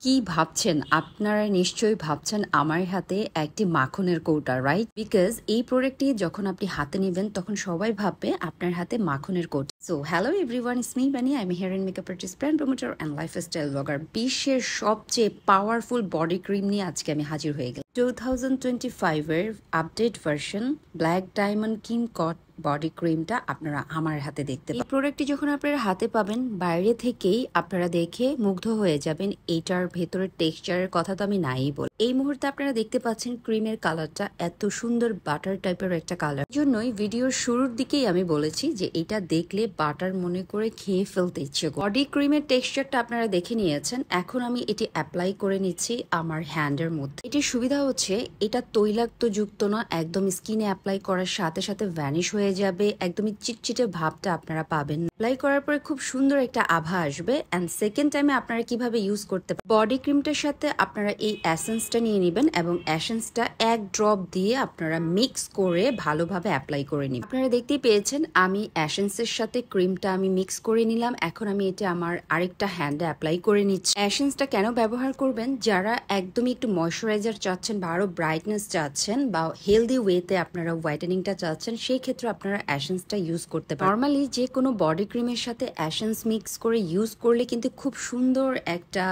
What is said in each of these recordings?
কি ভাবছেন? আপনারা নিশ্চয়ই ভাবছেন আমার হাতে একটি মাখনের কৌটা, রাইট? বিকজ এই প্রোডাক্টটি যখন আপনি হাতে নেবেন তখন সবাই ভাববে আপনার হাতে মাখনের কৌটা। So hello everyone, it's me Bani. I am hair and makeup artist, brand promoter and lifestyle blogger. বিশ্বের সবচেয়ে পাওয়ারফুল বডি ক্রিম নিয়ে আজকে আমি হাজির হয়ে গেলাম। 2025 এর update version black diamond king কট বডি ক্রিমটা আপনারা আমার হাতে দেখতে পাবেন। এই প্রোডাক্টটি যখন আপনারা হাতে পাবেন, বাইরে থেকেই আপনারা দেখে মুগ্ধ হয়ে যাবেন। এইটার ভেতরের টেক্সচারের কথা তো আমি নাই বল। এই মুহূর্তে আপনারা দেখতে পাচ্ছেন ক্রিমের কালারটা এত সুন্দর বাটার টাইপের একটা কালার। জন্যই ভিডিওর শুরুর দিকেই আমি বলেছি যে এটা দেখলে বাটার মনে করে খেয়ে ফেলতে ইচ্ছে করে। বডি ক্রিমের টেক্সচারটা আপনারা দেখে নিয়েছেন। এখন আমি এটি অ্যাপ্লাই করে নিচ্ছি আমার হ্যান্ডের মধ্যে। এটির সুবিধা হচ্ছে এটা তৈলাক্ত যুক্ত না, একদম স্কিনে অ্যাপ্লাই করার সাথে সাথে ভ্যানিশ হয়ে যাবে। একদমই চিটচিটে ভাবটা আপনারা পাবেন। অ্যাপ্লাই করার পরে খুব সুন্দর একটা আভা আসবে। এন্ড সেকেন্ড টাইমে আপনারা কিভাবে ইউজ করতে পারেন, বডি ক্রিমটার সাথে আপনারা এই এসেন্সটা নিয়ে নেবেন এবং এসেন্সটা এক ড্রপ দিয়ে আপনারা মিক্স করে ভালোভাবে অ্যাপ্লাই করে নিন। আপনারা দেখতেই পেয়েছেন আমি এসেন্সের সাথে ক্রিমটা আমি মিক্স করে নিলাম। এখন আমি এটা আমার আরেকটা হ্যান্ডে অ্যাপ্লাই করে নিচ্ছি। এসেন্সটা কেন ব্যবহার করবেন? যারা একদমই একটু ময়শ্চারাইজার চাচ্ছেন বা আরো ব্রাইটনেস চাচ্ছেন বা হেলদি ওয়েতে আপনারা হোয়াইটেনিংটা চাচ্ছেন, সেই ক্ষেত্রে আপনারা এসেন্সটা ইউজ করতে পারেন। নর্মালি যে কোনো বডি ক্রিমের সাথে এসেন্স মিক্স করে ইউজ করলে কিন্তু খুব সুন্দর একটা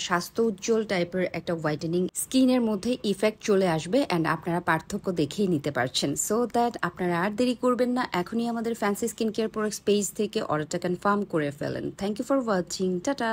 স্বাস্থ্য উজ্জ্বল টাইপের একটা হোয়াইটেনিং স্কিনের মধ্যে ইফেক্ট চলে আসবে। এন্ড আপনারা পার্থক্য দেখেই নিতে পারছেন। সো দ্যাট আপনারা আর দেরি করবেন না, এখনই আমাদের fancy skin care products page থেকে অর্ডারটা কনফার্ম করে ফেলেন। Thank you for watching. Tata.